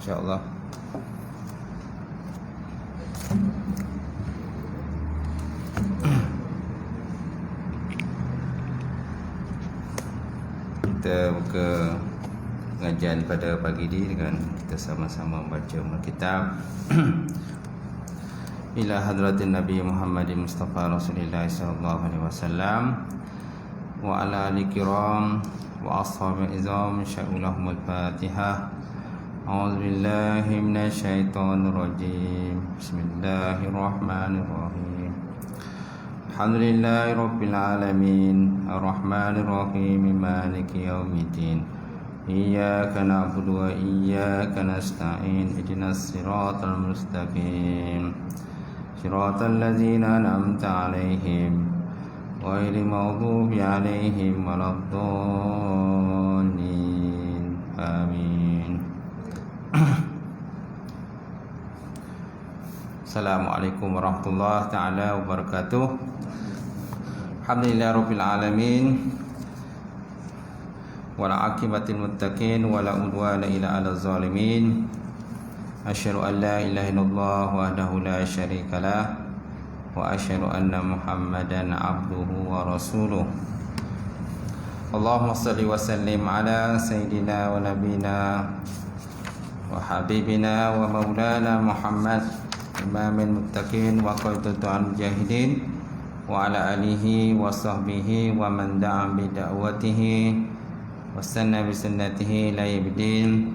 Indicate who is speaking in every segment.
Speaker 1: insya-Allah. Kita buka pengajian pada pagi ini dengan kita sama-sama membaca kitab ila hadratin Nabi Muhammad Mustafa Rasulullah sallallahu alaihi wasallam wa ala alihi kiram wa ashabi izam sya'ulahumul Fatihah. A'udzu billahi minasy syaithanir rajim. Bismillahirrahmanirrahim. Alhamdulillahi rabbil alamin arrahmanir rahim maliki yaumiddin. Iyyaka na'budu wa iyyaka nasta'in ihdinas siratal mustaqim. Siratal ladzina an'amta 'alaihim ghairil maghdubi 'alaihim waladdallin. Amin. Assalamualaikum warahmatullahi taala wabarakatuh. Alhamdulillah rabbil alamin. Wala aqibatil muttaqin wala udwana illa 'alal zalimin. Asyhadu an la ilaha illallah wahdahu la syarikalah wa asyhadu anna Muhammadan 'abduhu wa rasuluh. Allahumma shalli wa sallim ala sayidina wa nabiyina wa habibina wa maulana Muhammad imamil muttaqin wa qaidatul mujahidin wa ala alihi wa sahbihi wa man da'a bi da'watihi wasanna bi sunnatihi ila yaumil.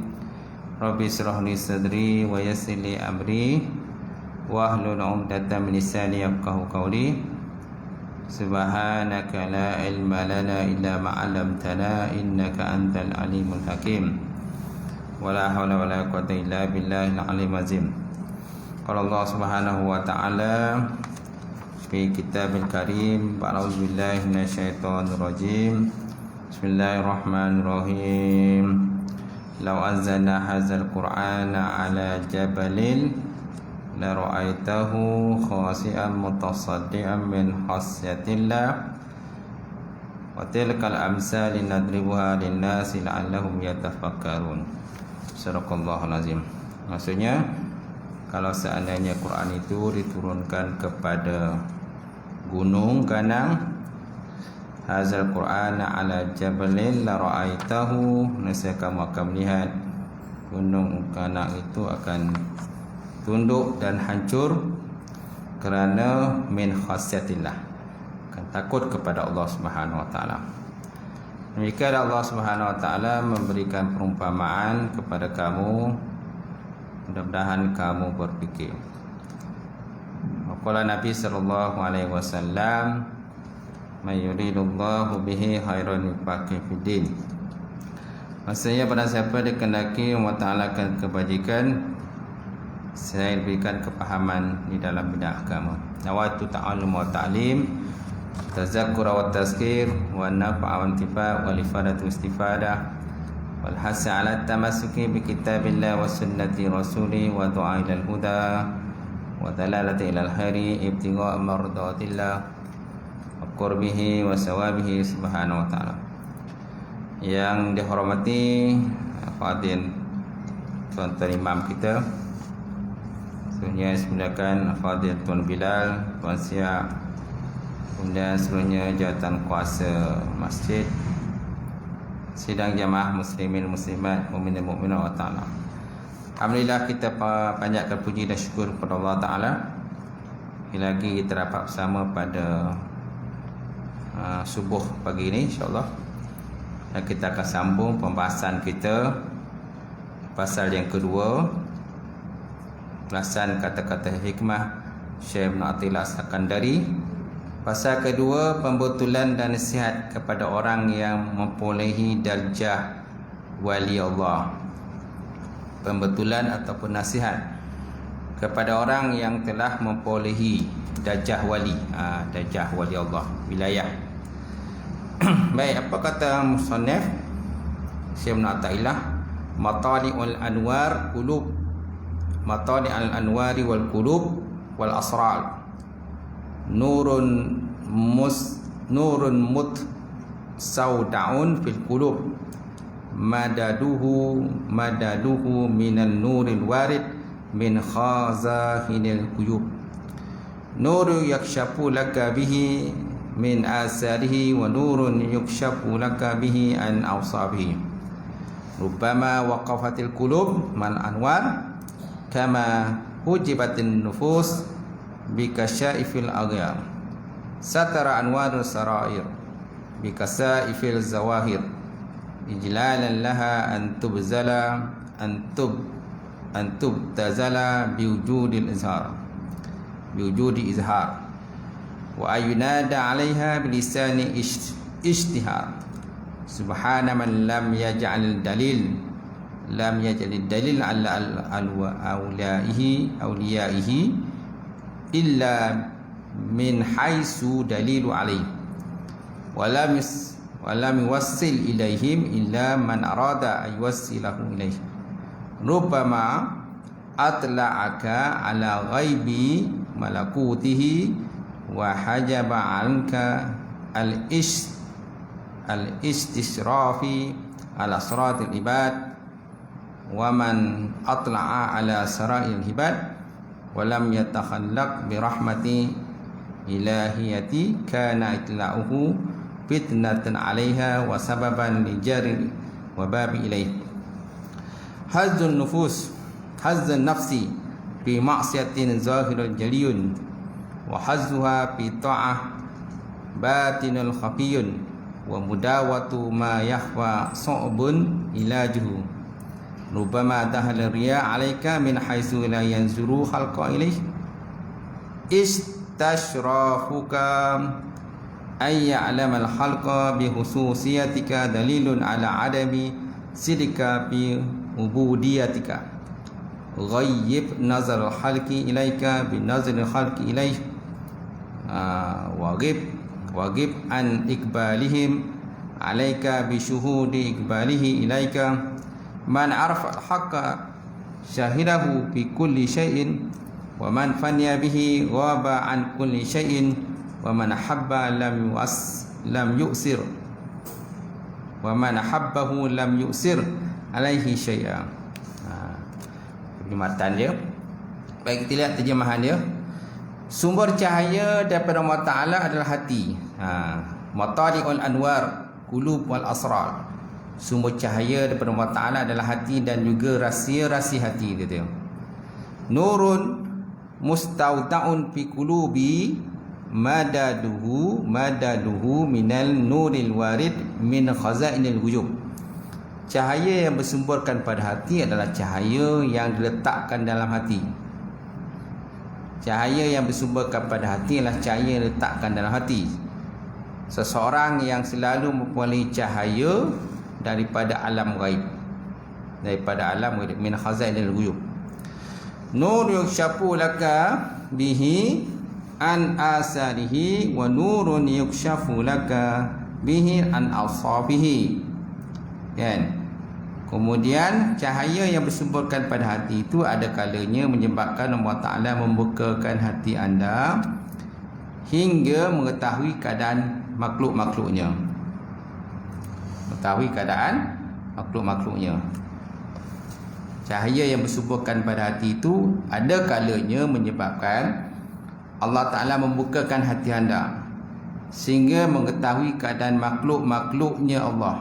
Speaker 1: Rabbi shrah li sadri wa yassir li amri wa hlul 'uqdatam min lisani yafqahu qawli. Subhanaka la ilma lana illa ma 'allamtana innaka antal alimul hakim. Wala haula wala quwwata illa billahil aliyyil azim. Qala Allah Subhanahu wa ta'ala fi kitabil karim, a'udzu billahi minasyaitonir rajim. Bismillahirrahmanirrahim. Law anzalna hadzal qur'ana 'ala jabalin la ra'aitahu khashi'an mutasaddian min khasyatillah wa tilkal amsal nadribuha lin-nasi la'allahum yatafakkarun. Sadaqallahul azim. Maksudnya, kalau seandainya Quran itu diturunkan kepada gunung ganang, hazal Quran ala jabalin la ra'aitahu, nescaya kamu akan melihat gunung ganang itu akan tunduk dan hancur kerana min khasyatillah, akan takut kepada Allah Subhanahu wa taala. Jika Allah Subhanahu wa taala memberikan perumpamaan kepada kamu, mudah-mudahan kamu berfikir. Qala Nabi sallallahu alaihi wasallam, "May yuridullahu bihi khairan yufaqihu fiddin." Maksudnya, pada siapa dikehendaki Allah Taala akan kebajikan, saya berikan kepahaman di dalam bidang agama. Nawaitu ta'allum wa ta'lim, tazakkur wa tazkir, wa naf'a wa intifa' wal ifadatu istifadah, wal hasa 'ala tamassuki bi kitabillah wa sunnati rasuli wa du'a ilal huda wa dalalati ilal khairi ibtigha' mardatillah wa qurbihi wa sawabihi subhanahu wa ta'ala. Yang dihormati hadirin tuan-tuan imam kita, sebenarnya semudakan Fadil Tuan Bilal, Tuan Siap, kemudian seluruhnya jawatan kuasa masjid, sidang jamaah muslimin muslimat, mukminin mukminat wa ta'ala. Alhamdulillah, kita panjatkan puji dan syukur kepada Allah Ta'ala. Lagi kita dapat bersama pada subuh pagi ini, insyaAllah. Dan kita akan sambung pembahasan kita pasal yang kedua, ulasan kata-kata hikmah Syekh Ibn Athilah Sakandari. Pasal kedua, pembetulan dan nasihat kepada orang yang memperolehi darjah wali Allah. Pembetulan ataupun nasihat kepada orang yang telah memperolehi darjah wali, darjah wali Allah, wilayah. Baik, apa kata musannif Syekh Ibn Athilah? Matali'ul anwar qulub, matali'ul anwari wal qulub wal asrar, nurun mut saudaun fil qulub madaduhu minan nuril warid min khazahinil quyub. Nuru yakshafu laka bihi min asarihi wa nurun yukshafu laka bihi an awsabihi. Rubbama waqafatil qulub mal anwar kama hujibatin nufus bikasyaifil aghyar. Satara anwarus sarair bikasaifil zawahir ijlalan laha an tubtazala biwujudi izhar wa ayunada 'alaiha bilisani ijtihar. Subhana man lam yaj'al dalil ala awliyaihi illa min haitsu dalilu alaihi wa lam yuwassil ilaihim illa man arada ay yuwassilahu ilaihi. Rubbama atla'aka ala ghaibi malakutihi wa hajaba anka al-istisrafi ala siratil ibad wa man atla'a ala sarail ibad wa lam yatakhallaq bi rahmati ilahiyati kana itla'uhu fitnatan 'alaiha wa sababan li jarri wa babi ilaihi. Hazzun nafsi fi ma'siyatin zahirul jaliyun wa hazzuha fi ta'ah batinul khafiyun wa mudawatu ma yakhfa su'bun ilajuhu. Rubbama dahala riya 'alaika min haitsu la yanzuru khalqa ilaih istashrafuka ay ya'lamal khalqa bi khususiyatika dalilun ala adami sidika fi ubudiyatika. Ghayyib nazar al-khalqi ilaika bi nazar al-khalqi ilaih wagib an ikbalihim alaika bi syuhudi ikbalihi ilaika. Man arafa al-haqqa syahidahu bi kulli syai'in wa man faniya bihi ghaba an kulli syai'in wa man habba lam yu'sir wa man habbahu lam yu'sir alaihi syai'a. Perkhidmatan dia. Baik, kita lihat terjemahan dia. Sumber cahaya daripada Allah Ta'ala adalah hati. Matari'ul anwar qulub wal asrar. Sumber cahaya daripada Allah Ta'ala adalah hati dan juga rahsia-rahsia hati, kata. Nurun mustaudaun fi qulubi madaduhu minal nuril warid min khazainil ghuyub. Cahaya yang bersumberkan pada hati adalah cahaya yang diletakkan dalam hati. Cahaya yang bersumberkan pada hati adalah cahaya yang diletakkan dalam hati. Seseorang yang selalu mempunyai cahaya daripada alam ghaib, min khazainil ghuyub. Nur yukshafu laka bihi an asarihi wa nurun yukshafu laka bihi an awsafihi. Kan? Kemudian cahaya yang bersumberkan pada hati itu ada kalanya menyebabkan Allah Ta'ala membukakan hati anda hingga mengetahui keadaan makhluk-makhluknya. Cahaya yang bersumberkan pada hati itu ada kalanya menyebabkan Allah Ta'ala membukakan hati anda sehingga mengetahui keadaan makhluk-makhluknya Allah.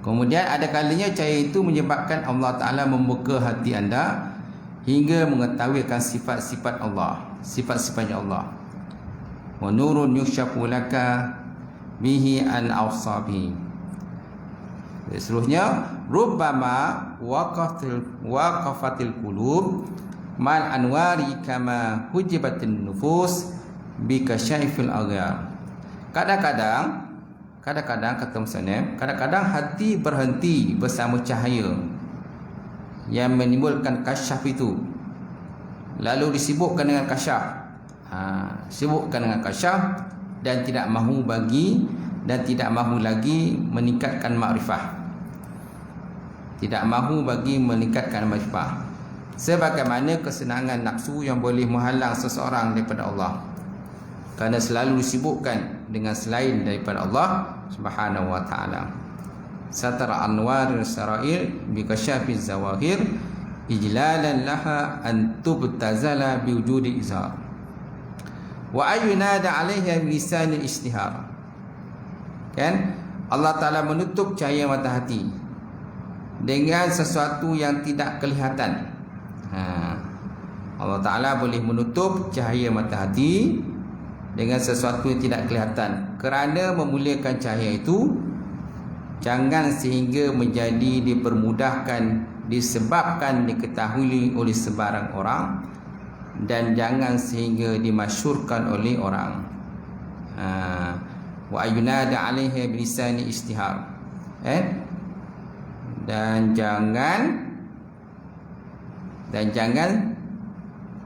Speaker 1: Kemudian ada kalanya cahaya itu menyebabkan Allah Ta'ala membuka hati anda hingga mengetahui akan sifat-sifat Allah, sifat-sifatnya Allah. Wa nurun yukshafu laka bihi an awsabihi. Seterusnya, rubbama waqafatil qulub mal anwari kama hujibatin nufus bikasyaifil aghyar. Kadang-kadang kata musannif, kadang-kadang hati berhenti bersama cahaya yang menimbulkan kasyaf itu, lalu disibukkan dengan kasyaf. Sibukkan dengan kasyaf dan tidak mahu lagi meningkatkan makrifah. Sebagaimana kesenangan nafsu yang boleh menghalang seseorang daripada Allah, kerana selalu disibukkan dengan selain daripada Allah Subhanahu wa ta'ala. satara anwar sarair bi kasyafi zawahir ijlalan laha an tubtazala bi wujudi izhar wa ayunada 'alaiha bi lisan istihar. Kan Allah Taala menutup cahaya mata hati dengan sesuatu yang tidak kelihatan. Allah Taala boleh menutup cahaya mata hati dengan sesuatu yang tidak kelihatan kerana memuliakan cahaya itu. Jangan sehingga menjadi dipermudahkan, disebabkan diketahui oleh sebarang orang, dan jangan sehingga dimasyhurkan oleh orang. Wa ayunada 'alaiha bilisani istihar. Dan jangan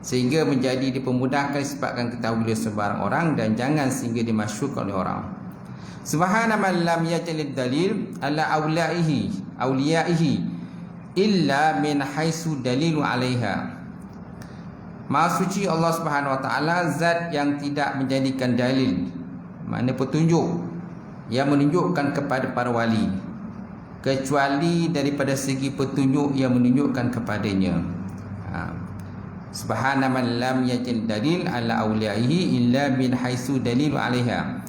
Speaker 1: sehingga menjadi dipermudahkan disebabkan ketahui oleh sebarang orang, dan jangan sehingga dimasyhurkan oleh orang. Subhana man lam yajlid dalil ala awliyaihi illa min haisu dalilu alaiha. Maha suci Allah Subhanahu wa taala, zat yang tidak menjadikan dalil, makna petunjuk yang menunjukkan kepada para wali, kecuali daripada segi petunjuk yang menunjukkan kepadanya. Subhana man lam yajlid dalil ala awliyaihi illa min haisu dalilu alaiha.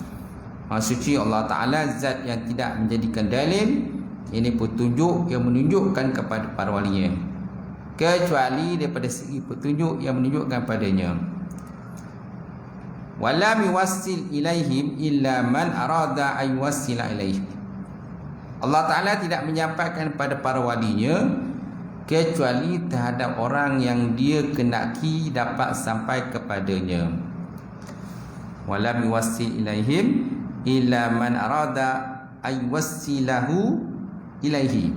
Speaker 1: Maha suci Allah Ta'ala, zat yang tidak menjadikan dalil, ini petunjuk yang menunjukkan kepada para walinya, kecuali daripada segi petunjuk yang menunjukkan padanya. Walam yuwassil ilaihim illa man arada ay yuwassila ilaih. Allah Ta'ala tidak menyampaikan kepada para walinya kecuali terhadap orang yang dia kendaki dapat sampai kepadanya. Walam yuwassil ilaihim illa man arada ay wassilahu ilaihi.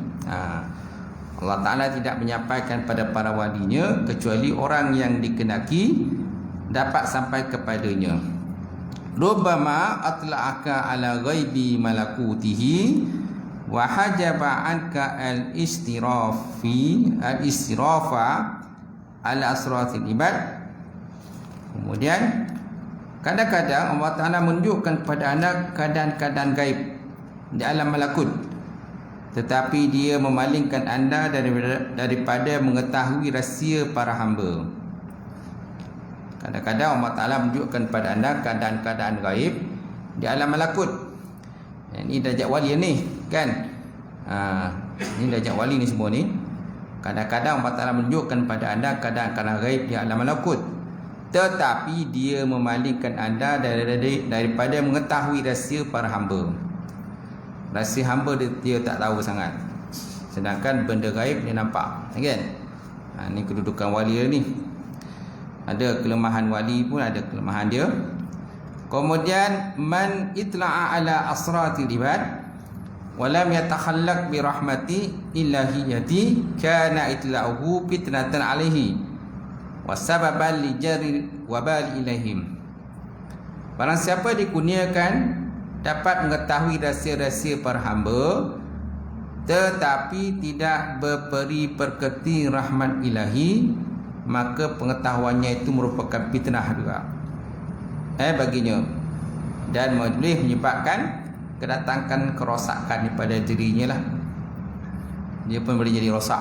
Speaker 1: Allah Ta'ala tidak menyampaikan pada para walinya kecuali orang yang dikenaki dapat sampai kepadanya. Rubbama atla'aka ala ghaibi malakutihi wa hajaba anka al-istirafa ala asratil ibad. Kemudian kadang-kadang Allah Ta'ala menunjukkan kepada anda keadaan-keadaan gaib di alam malakut, tetapi dia memalingkan anda daripada mengetahui rahsia para hamba. Kadang-kadang Allah Ta'ala menunjukkan kepada anda keadaan-keadaan gaib di alam malakut. Ini darjat wali ni, kan? Ini darjat wali ni semua ni. Kadang-kadang Allah Ta'ala menunjukkan kepada anda keadaan-keadaan gaib di alam malakut, tetapi dia memalingkan anda daripada mengetahui rahsia para hamba. Rahsia hamba dia tak tahu sangat, sedangkan benda gaib dia nampak, kan? Ini kedudukan wali ni. Ada kelemahan wali pun ada kelemahan dia. Kemudian man itla'a ala asratil ibad wa lam yatakhallaq bi rahmati illahiyati kana itla'uhu fitnatan alaihi wasababan li jari wabal ilaihim. Barang siapa dikurniakan dapat mengetahui rahsia-rahsia para hamba, tetapi tidak berperi perketi rahmat ilahi, maka pengetahuannya itu merupakan fitnah juga baginya, dan boleh menyebabkan kedatangkan kerosakan pada dirinya lah. Dia pun boleh jadi rosak.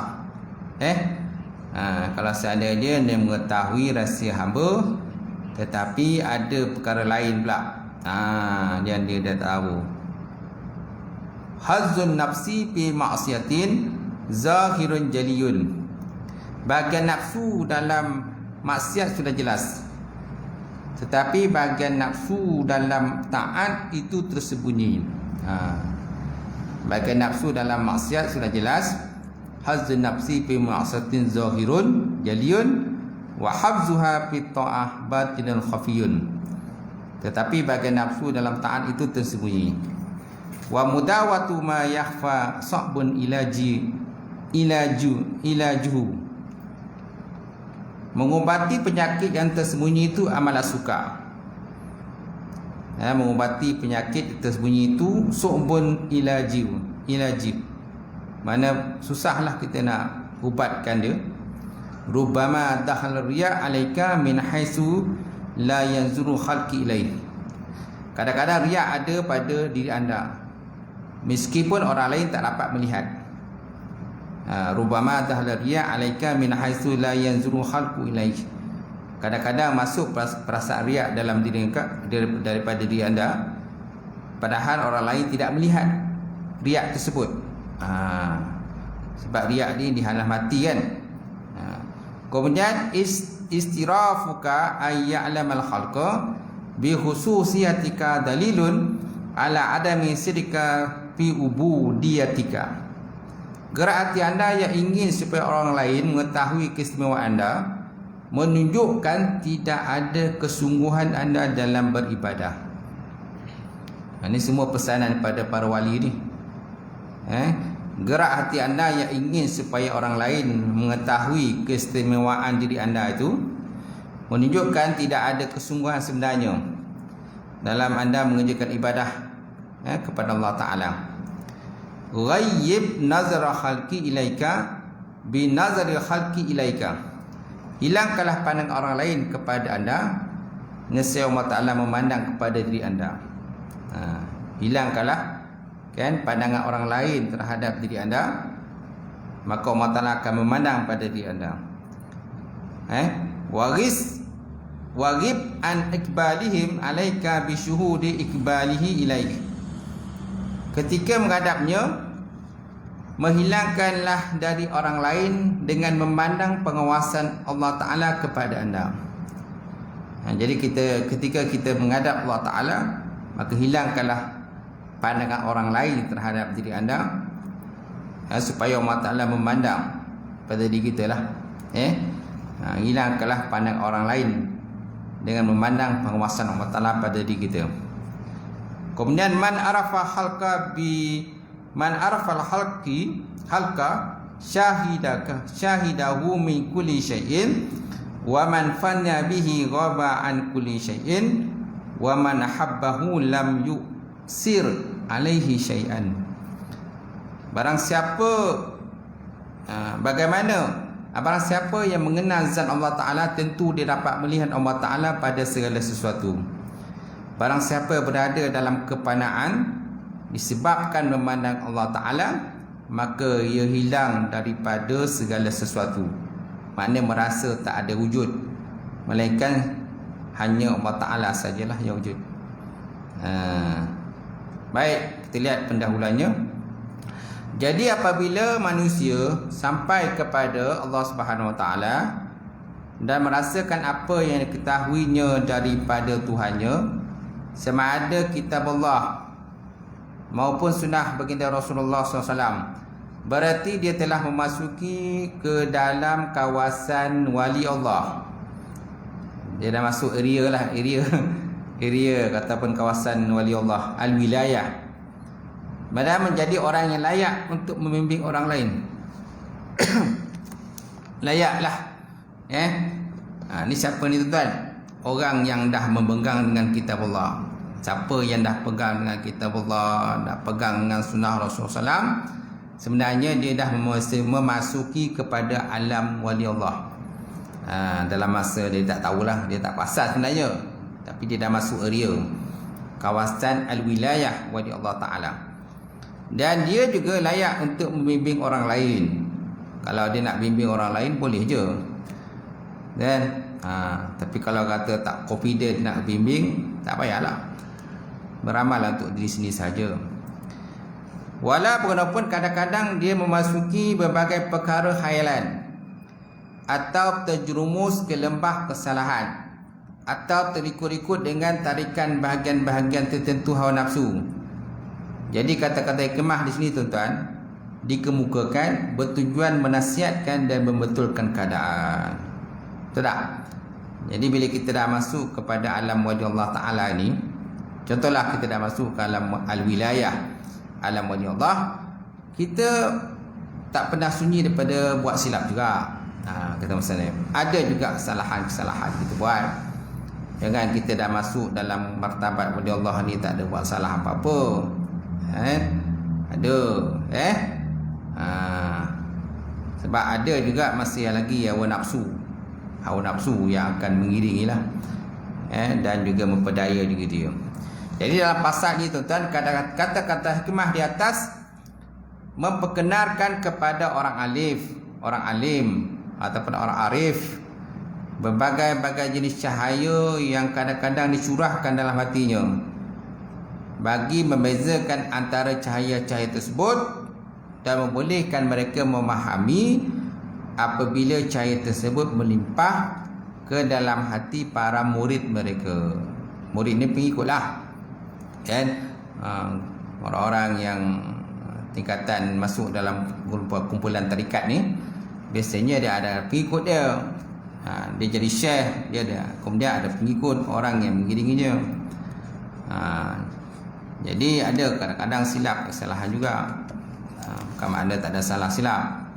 Speaker 1: Kalau seandainya dia mengetahui rahsia hamba, tetapi ada perkara lain pula yang dia dah tahu. Hazzun nafsi fi ma'siyatin zahirun jaliyun. Bagian nafsu dalam maksiat sudah jelas, tetapi bagian nafsu dalam taat itu tersembunyi. Bagian nafsu dalam maksiat sudah jelas. Hazzun nafsi fi ma'siyatin zahirun jaliyun wa habzuha fi ta'ah batinun khafiyun. Tetapi bagian nafsu dalam taat itu tersembunyi. Wa mudawatu ma yakhfa sa'bun ilajuhu. Mengubati penyakit yang tersembunyi itu amalah suka. Mengubati penyakit tersembunyi itu su'bun ilaji. Mana susahlah kita nak ubatkan dia. Rubbama dakhal riya alaika min haisu la yanzuru khalqi ilaih. Kadang-kadang riya ada pada diri anda meskipun orang lain tak dapat melihat. Rubama dahla riya alaika min haitsu la yanzuru khalqu ilaik. Kadang-kadang masuk perasaan riak dalam diri daripada diri anda, padahal orang lain tidak melihat riak tersebut. Sebab riak ni dihalang mati kan. Kemudian istirafuka ayya'lamal khalqa bi khususiyatika dalilun ala adami sidika fi ubudiyatika. Gerak hati anda yang ingin supaya orang lain mengetahui keistimewaan anda menunjukkan tidak ada kesungguhan anda dalam beribadah. Ini semua pesanan pada para wali ni. Gerak hati anda yang ingin supaya orang lain mengetahui keistimewaan diri anda itu menunjukkan tidak ada kesungguhan sebenarnya dalam anda mengerjakan ibadah kepada Allah Ta'ala. Ghayyib nazara khalqi ilaika bi nazari khalqi ilaika. Hilangkanlah pandang orang lain kepada anda, nescaya Allah Ta'ala memandang kepada diri anda. Hilangkanlah kan pandangan orang lain terhadap diri anda, maka Allah Ta'ala akan memandang pada diri anda. Waghib an ikbalihim alaika bi syuhudi ikbalihi ilaik. Ketika menghadapnya, menghilangkanlah dari orang lain dengan memandang pengawasan Allah Ta'ala kepada anda. Jadi ketika kita menghadap Allah Ta'ala, maka hilangkanlah pandangan orang lain terhadap diri anda, supaya Allah Ta'ala memandang pada diri kita lah. Hilangkanlah pandang orang lain dengan memandang pengawasan Allah Ta'ala pada diri kita. Kemudian man arafa halqa syahidahu min kulli syai'in wa man fanna bihi ghaba an kulli syai'in wa man habbahu lam yusir alaihi syai'an. Barang siapa barang siapa yang mengenal zat Allah Ta'ala, tentu dia dapat melihat Allah Ta'ala pada segala sesuatu. Barang siapa berada dalam kepanaan disebabkan memandang Allah Ta'ala, maka ia hilang daripada segala sesuatu. Maknanya merasa tak ada wujud, melainkan hanya Allah Ta'ala sajalah yang wujud. Baik, kita lihat pendahuluannya. Jadi apabila manusia sampai kepada Allah Subhanahu Wa Ta'ala dan merasakan apa yang diketahuinya daripada Tuhannya, sama ada kitab Allah maupun sunnah baginda Rasulullah SAW, berarti dia telah memasuki ke dalam kawasan wali Allah. Dia dah masuk area ataupun kawasan wali Allah, al-wilayah. Padahal menjadi orang yang layak untuk membimbing orang lain. Layaklah. Ni siapa ni tuan-tuan? Orang yang dah memegang dengan kitab Allah. Siapa yang dah pegang dengan kitab Allah, dah pegang dengan sunnah Rasulullah SAW, sebenarnya dia dah memasuki kepada alam wali Allah. Dalam masa dia tak tahulah, dia tak pasal sebenarnya, tapi dia dah masuk area kawasan al-wilayah wali Allah Ta'ala. Dan dia juga layak untuk membimbing orang lain. Kalau dia nak bimbing orang lain, boleh je. Dan tapi kalau kata tak confident nak bimbing, tak payahlah, beramal untuk diri sendiri saja. Walaupun kadang-kadang dia memasuki berbagai perkara khayalan, atau terjerumus ke lembah kesalahan, atau terikut-ikut dengan tarikan bahagian-bahagian tertentu hawa nafsu. Jadi kata-kata hikmah di sini tuan-tuan dikemukakan bertujuan menasihatkan dan membetulkan keadaan. Betul tak? Jadi bila kita dah masuk kepada alam wajah Allah Ta'ala ni, contohlah kita dah masuk ke alam al-wilayah, alam wajah Allah, kita tak pernah sunyi daripada buat silap juga. Kata misalnya ada juga kesalahan-kesalahan kita buat. Jangan kita dah masuk dalam martabat wajah Allah ni tak ada buat salah apa-apa. Ada sebab ada juga masih lagi hawa nafsu yang akan mengiringilah, dan juga memperdaya juga dia. Jadi dalam pasal ni tuan-tuan, kata-kata hikmah di atas memperkenalkan kepada orang alim ataupun orang arif berbagai-bagai jenis cahaya yang kadang-kadang dicurahkan dalam hatinya bagi membezakan antara cahaya-cahaya tersebut dan membolehkan mereka memahami apabila cahaya tersebut melimpah ke dalam hati para murid mereka. Murid ni pengikutlah, kan? Orang-orang yang tingkatan masuk dalam kumpulan tarikat ni, biasanya dia ada pengikut dia. Dia jadi syekh, dia ada, kemudian ada pengikut orang yang mengiringinya. Jadi ada kadang-kadang silap, kesalahan juga. Bukan makna tak ada salah silap.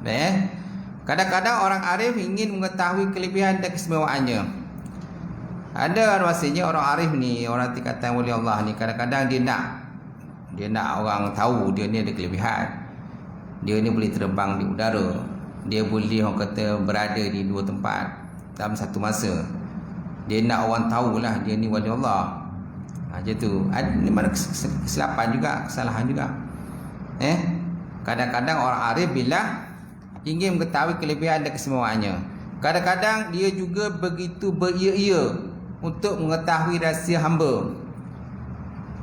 Speaker 1: Kadang-kadang orang arif ingin mengetahui kelebihan dan keistimewaannya. Ada rasanya orang arif ni, orang tingkatan wali Allah ni, kadang-kadang dia nak orang tahu dia ni ada kelebihan. Dia ni boleh terbang di udara. Dia boleh, orang kata, berada di dua tempat dalam satu masa. Dia nak orang tahulah dia ni wali Allah. Macam tu. Ini mana kesilapan juga, kesalahan juga. Kadang-kadang orang arif bila ingin mengetahui kelebihan dan keistimewaannya, kadang-kadang dia juga begitu beria-ia untuk mengetahui rahsia hamba.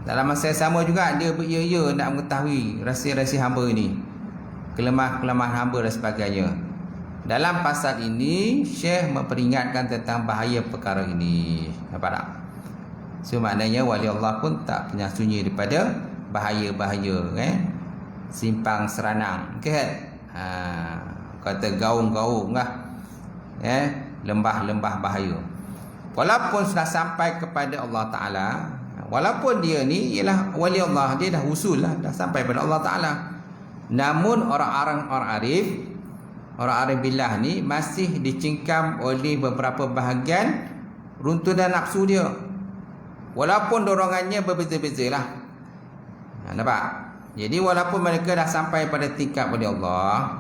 Speaker 1: Dalam masa yang sama juga dia beria-ia nak mengetahui rahsia-rahsia hamba ini, kelemahan-kelemahan hamba dan sebagainya. Dalam pasal ini Syekh memperingatkan tentang bahaya perkara ini. Nampak tak? So maknanya wali Allah pun tak pernah sunyi daripada bahaya-bahaya, simpang seranang, kan? Kata gaung-gaung lah, lembah-lembah bahaya. Walaupun sudah sampai kepada Allah Ta'ala, walaupun dia ni ialah wali Allah, dia dah usul lah, dah sampai pada Allah Ta'ala, namun orang arif billah ni masih dicingkam oleh beberapa bahagian runtutan nafsu dia. Walaupun dorongannya berbeza-beza lah. Nampak? Jadi walaupun mereka dah sampai pada tingkat wali Allah,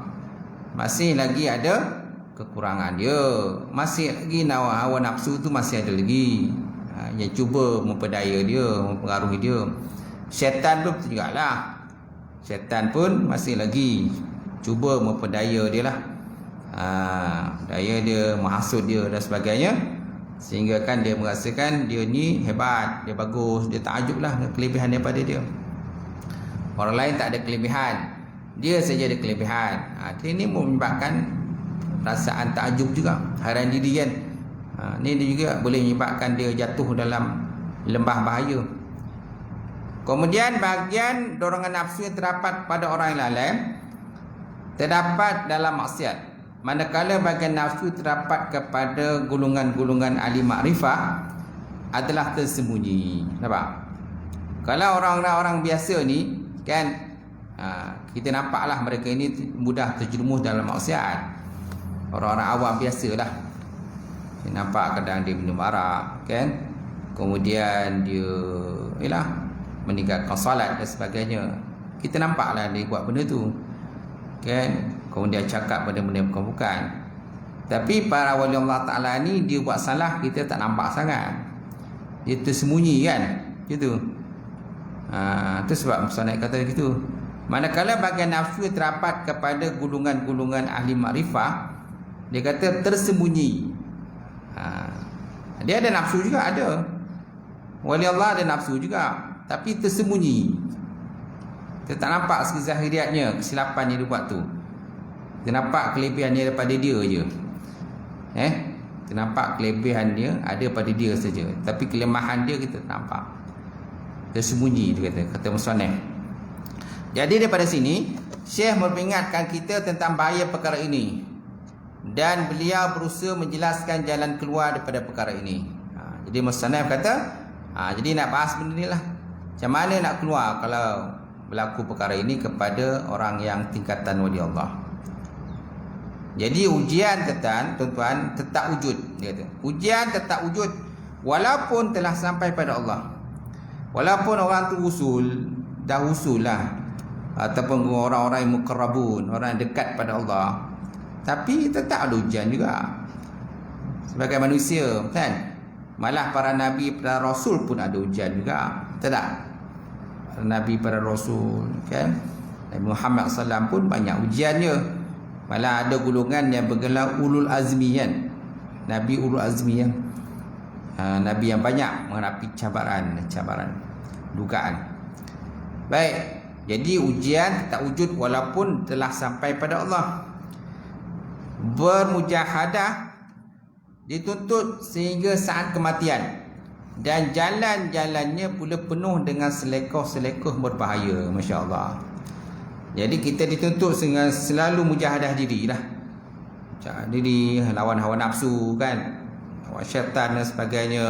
Speaker 1: masih lagi ada kekurangan dia. Masih lagi hawa nafsu tu masih ada lagi, yang cuba memperdaya dia, mempengaruhi dia. Syaitan pun jugalah. Syaitan pun masih lagi cuba memperdaya dia lah. Daya dia, menghasut dia dan sebagainya, sehingga kan dia merasakan dia ni hebat, dia bagus, dia takjub lah kelebihan daripada dia. Orang lain tak ada kelebihan, dia saja ada kelebihan. Ini menyebabkan perasaan takjub juga, hairan diri kan. Ini dia juga boleh menyebabkan dia jatuh dalam lembah bahaya. Kemudian bahagian dorongan nafsu yang terdapat pada orang yang lalai terdapat dalam maksiat, manakala bahagian nafsu terdapat kepada golongan-golongan ahli makrifah adalah tersembunyi. Nampak? Kalau orang-orang biasa ni kan, kita nampaklah mereka ini mudah terjerumus dalam maksiat. Orang-orang awam biasalah, kita nampak kadang dia minum arak, kan, kemudian dia meninggalkan salat dan sebagainya. Kita nampaklah dia buat benda tu, kan, kemudian cakap benda-benda bukan-bukan. Tapi para wali Allah Ta'ala ni dia buat salah, kita tak nampak sangat, dia tersembunyi kan, gitu. Itu sebab musannaf kata gitu. Manakala bahagian nafsu terdapat kepada golongan-golongan ahli makrifah, dia kata tersembunyi. Dia ada nafsu juga, ada. Wali Allah ada nafsu juga, tapi tersembunyi. Kita tak nampak zahiriatnya, kesilapan yang dia buat tu. Kita nampak kelebihan dia daripada dia je. Kita nampak kelebihan dia ada pada dia saja, tapi kelemahan dia kita tak nampak. Tersembunyi, dia kata musannaf. Jadi daripada sini Syekh memperingatkan kita tentang bahaya perkara ini, dan beliau berusaha menjelaskan jalan keluar daripada perkara ini. Jadi musannaf kata, jadi nak bahas benda ni lah, macam mana nak keluar kalau berlaku perkara ini kepada orang yang tingkatan wali Allah. Jadi ujian tuan-tuan tetap wujud, dia kata. Ujian tetap wujud walaupun telah sampai pada Allah. Walaupun orang tu dah usul lah, ataupun orang-orang yang muqarrabun, orang yang dekat pada Allah, tapi tetap ada ujian juga. Sebagai manusia kan, malah para nabi, para rasul pun ada ujian juga. Betul tak? Nabi para Rasul kan, Nabi Muhammad SAW pun banyak ujiannya. Malah ada golongan yang bergelar ulul azmi kan, Nabi ulul azmi kan, Nabi yang banyak menghadapi cabaran, dugaan. Baik, jadi ujian tak wujud walaupun telah sampai pada Allah. Bermujahadah dituntut sehingga saat kematian, dan jalan-jalannya pula penuh dengan selekoh-selekoh berbahaya. Masya Allah. Jadi kita dituntut dengan selalu mujahadah diri lah, mujahadah diri, lawan hawa nafsu kan, lawan syaitan dan sebagainya,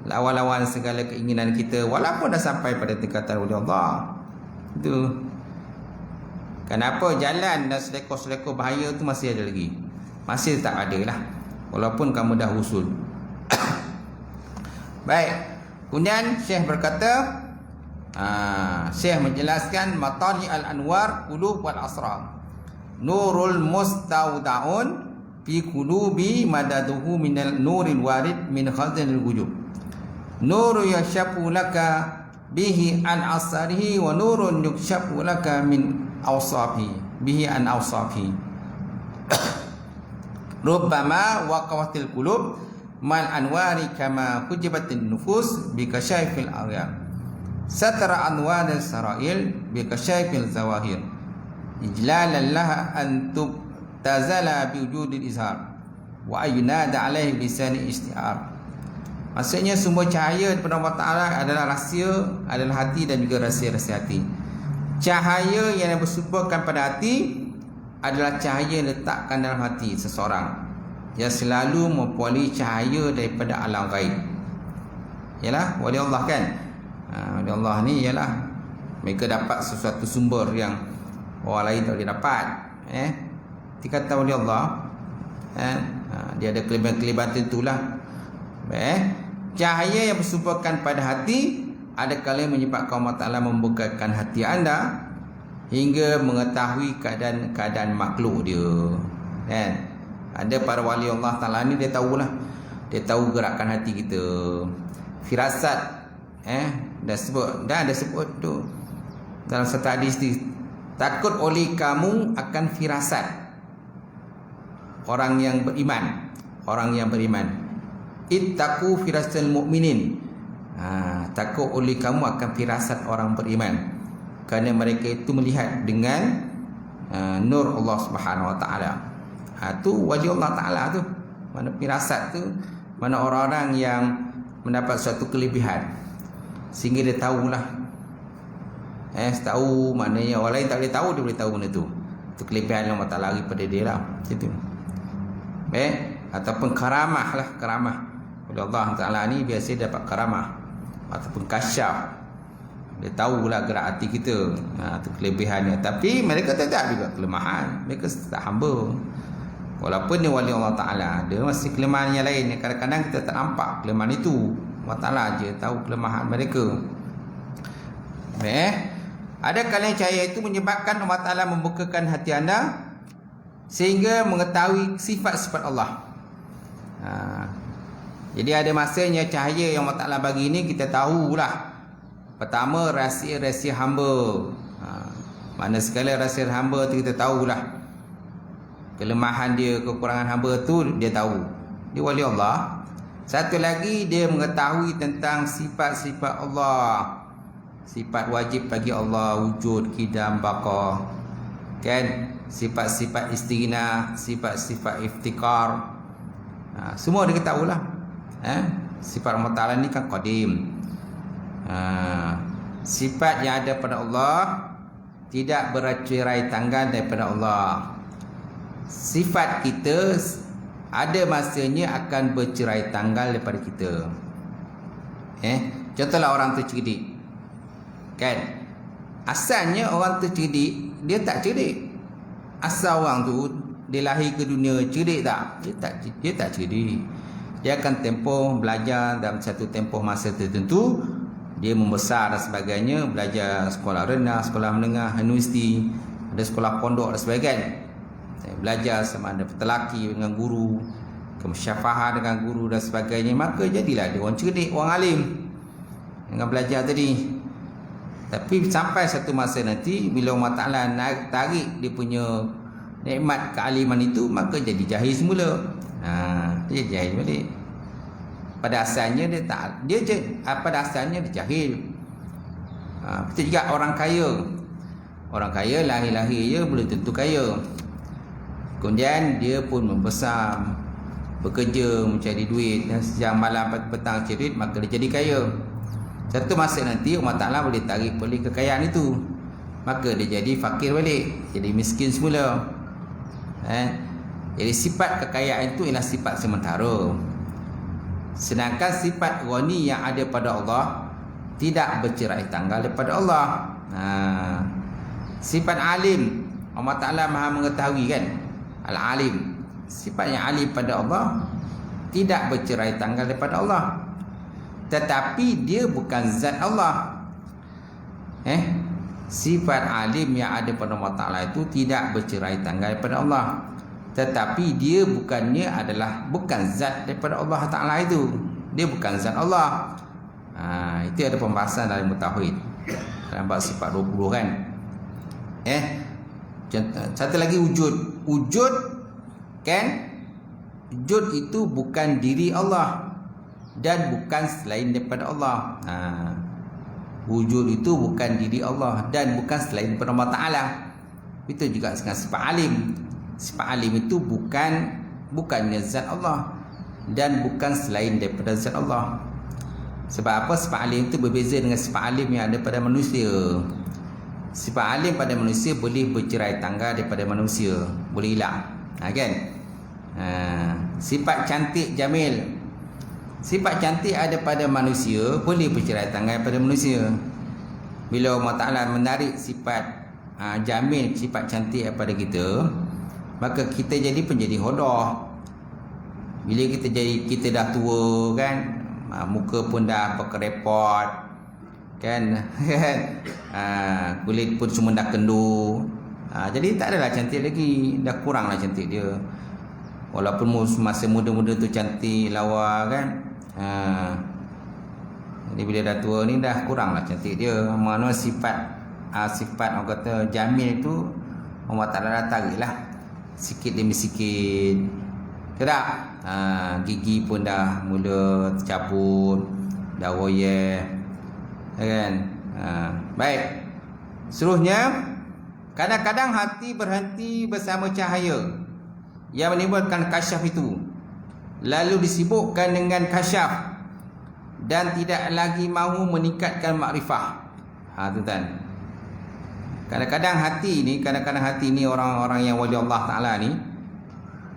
Speaker 1: lawan-lawan segala keinginan kita walaupun dah sampai pada tingkatan wali Allah. Itu kenapa jalan dan selekoh-selekoh bahaya tu masih ada lagi, masih tak ada lah walaupun kamu dah usul. Baik, kemudian Syekh berkata, Syekh menjelaskan matani al-anwar qulub wal asrar, nurul mustaudaun fi qulubi madaduhu minal nuril warid min khazanil wujud, nuru yashafu laka bihi an asarihi wa nurun yukshafu laka min awsafi bihi an awsafi. Rubbama waqawatil qulub mal anwari kama hujibatin nufus bi kasyaifil aryam, satara anwaril sarail bi kasyaifil zawahir, ijlalan laha an tazala bi wujudil izhar wa ayunada alaihi bisani isti'ar. Maksudnya semua cahaya daripada Allah Ta'ala adalah rahsia, adalah hati dan juga rahsia-rahsia hati. Cahaya yang bersumberkan pada hati adalah cahaya yang letakkan dalam hati seseorang, yang selalu mempunyai cahaya daripada alam gaib. Yalah wali Allah kan, wali Allah ni ialah mereka dapat sesuatu sumber yang orang lain tak boleh dapat. Kita kata wali Allah, dia ada kelebihan-kelebihan tentulah. Cahaya yang bersumberkan pada hati ada kalanya menyebabkan Allah Ta'ala membukakan hati anda hingga mengetahui keadaan makhluk dia kan. Ada para wali Allah Ta'ala ni dia tahulah, dia tahu gerakan hati kita, firasat. Dah sebut tu dalam satu hadis ni, takut oleh kamu akan firasat orang yang beriman, ittaqu firasal mu'minin. Takut oleh kamu akan firasat orang beriman, kerana mereka itu melihat dengan nur Allah Subhanahu Wa Taala. Tu wali Allah Taala tu, mana firasat tu, mana orang-orang yang mendapat suatu kelebihan sehingga dia tahulah, tahu maknanya orang lain tak boleh tahu, dia boleh tahu benda tu. Itu kelebihan Allah Taala daripada dia lah, gitu. Ataupun karamah lah, karamah. Oleh Allah Ta'ala ni biasa dapat karamah ataupun kasyaf, dia tahulah gerak hati kita. Itu kelebihannya. Tapi mereka tidak juga kelemahan, mereka tak hamba. Walaupun dia wali Allah Ta'ala, dia masih kelemahan yang lain. Kadang-kadang kita tak nampak kelemahan itu, Allah Ta'ala je tahu kelemahan mereka. Ada kalanya cahaya itu menyebabkan Allah Ta'ala membukakan hati anda sehingga mengetahui sifat-sifat Allah. Jadi ada masanya cahaya yang Allah Ta'ala bagi ini kita tahulah. Pertama, rahsia-rahsia hamba. Mana segala rahsia hamba tu kita tahulah. Kelemahan dia, kekurangan hamba tu dia tahu. Dia wali Allah. Satu lagi, dia mengetahui tentang sifat-sifat Allah. Sifat wajib bagi Allah, wujud, qidam, baqa, kan? Sifat-sifat istighna, sifat-sifat iftikar, semua dia tahulah. Sifat Allah Ta'ala ni kan qadim. Sifat yang ada pada Allah tidak bercerai tanggal daripada Allah. Sifat kita ada masanya akan bercerai tanggal daripada kita. Contohlah orang tu cerdik, kan? Asalnya orang tu cerdik, dia tak cerdik. Asal orang tu dia lahir ke dunia cerdik tak? Dia tak cerdik. Dia akan tempoh belajar dalam satu tempoh masa tertentu. Dia membesar dan sebagainya, belajar sekolah rendah, sekolah menengah, universiti, ada sekolah pondok dan sebagainya. Belajar sama ada petelaki dengan guru, kemusyafahan dengan guru dan sebagainya. Maka jadilah dia orang cerdik, orang alim. dengan belajar tadi. Tapi sampai satu masa nanti bila Allah Ta'ala tarik dia punya nikmat kealiman itu, maka jadi jahil semula. Dia jahil balik. Pada asalnya pada asalnya dia jahil. Betul juga orang kaya. Orang kaya lahir-lahir je belum tentu kaya. Kemudian dia pun membesar, bekerja mencari duit, dan sejam malam pagi petang cari duit, maka dia jadi kaya. Satu masa nanti Allah Ta'ala boleh tarik balik kekayaan itu, maka dia jadi fakir balik, jadi miskin semula. Jadi sifat kekayaan itu ialah sifat sementara. Sedangkan sifat ghani yang ada pada Allah tidak bercerai tanggal daripada Allah. Sifat alim, Allah Ta'ala maha mengetahui kan, Al-alim. Sifat yang alim pada Allah tidak bercerai tanggal daripada Allah, tetapi dia bukan zat Allah. Sifat alim yang ada pada Allah Ta'ala itu tidak bercerai tanggal daripada Allah, tetapi dia bukan zat daripada Allah Ta'ala itu. Dia bukan zat Allah. Itu ada pembahasan dalam Tauhid, dalam bab sifat 20 kan. Satu lagi wujud. Wujud kan, wujud itu bukan diri Allah dan bukan selain daripada Allah. Wujud itu bukan diri Allah dan bukan selain daripada Allah Ta'ala. Itu juga dengan sifat alim. Sifat alim itu bukannya zat Allah dan bukan selain daripada zat Allah. Sebab apa? Sifat alim itu berbeza dengan sifat alim yang ada pada manusia. Sifat alim pada manusia boleh bercerai tanggal daripada manusia, boleh hilang, kan? Sifat cantik jamil, sifat cantik ada pada manusia boleh bercerai tanggal daripada manusia. Bila Allah Ta'ala menarik sifat jamil, sifat cantik daripada kita, maka kita jadi penjadi hodoh. Bila kita dah tua kan, muka pun dah berkerepot kan, kulit pun semua dah kendur. Jadi tak adalah cantik lagi, dah kuranglah cantik dia. Walaupun masa muda-muda tu cantik lawa kan, jadi bila dah tua ni dah kuranglah cantik dia. Mana sifat orang kata jamil tu Allah Ta'ala dah tarik lah sikit demi sikit, tak? Gigi pun dah mula tercabut, dah royeh kan. Baik, seterusnya, kadang-kadang hati berhenti bersama cahaya yang menimbulkan kasyaf itu, lalu disibukkan dengan kasyaf dan tidak lagi mahu meningkatkan makrifah. Tuan-tuan, kadang-kadang hati ni orang-orang yang wali Allah Ta'ala ni,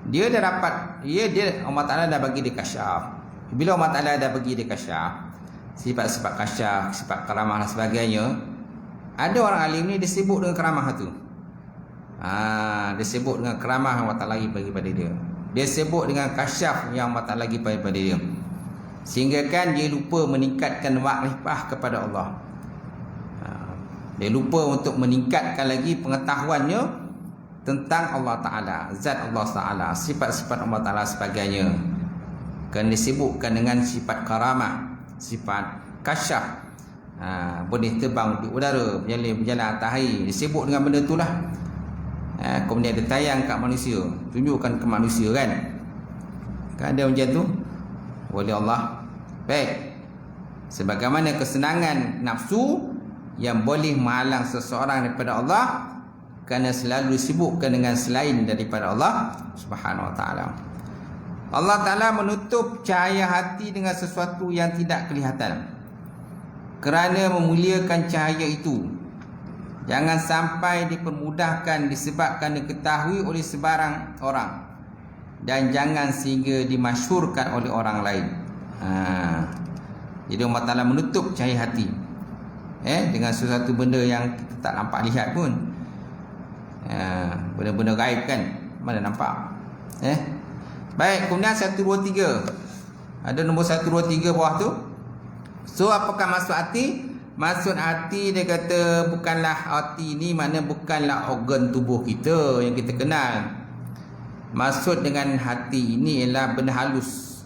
Speaker 1: dia dah dapat, Allah Ta'ala dah bagi dia kasyaf. Bila Allah Ta'ala dah bagi dia kasyaf, sifat-sifat kasyaf, sifat karamah dan sebagainya, ada orang alim ni dia sibuk dengan karamah tu. Dia sibuk dengan karamah yang Allah Ta'ala bagi pada dia. Dia sibuk dengan kasyaf yang Allah Ta'ala bagi pada dia, sehingga kan dia lupa meningkatkan makrifah kepada Allah. Dia lupa untuk meningkatkan lagi pengetahuannya tentang Allah Ta'ala, zat Allah Ta'ala, sifat-sifat Allah Ta'ala sebagainya. Kerana disibukkan dengan sifat karamah, sifat kasyaf, boleh terbang di udara, berjalan atas air, disibuk dengan benda itulah. Kemudian dia tayang kat manusia, tunjukkan ke manusia kan ada macam tu wali Allah. Baik, sebagaimana kesenangan nafsu yang boleh menghalang seseorang daripada Allah kerana selalu disibukkan dengan selain daripada Allah Subhanahu Wa Ta'ala. Allah Ta'ala menutup cahaya hati dengan sesuatu yang tidak kelihatan kerana memuliakan cahaya itu. Jangan sampai dipermudahkan disebabkan diketahui oleh sebarang orang, dan jangan sehingga dimasyhurkan oleh orang lain. Jadi Allah Ta'ala menutup cahaya hati dengan sesuatu benda yang kita tak nampak lihat pun. Benda-benda gaib kan, mana nampak. Baik, kemudian 1, 2, 3. Ada nombor 1, 2, 3 bawah tu. So apakah maksud hati? Maksud hati dia kata bukanlah hati ni, mana bukanlah organ tubuh kita yang kita kenal. Maksud dengan hati ini ialah benda halus.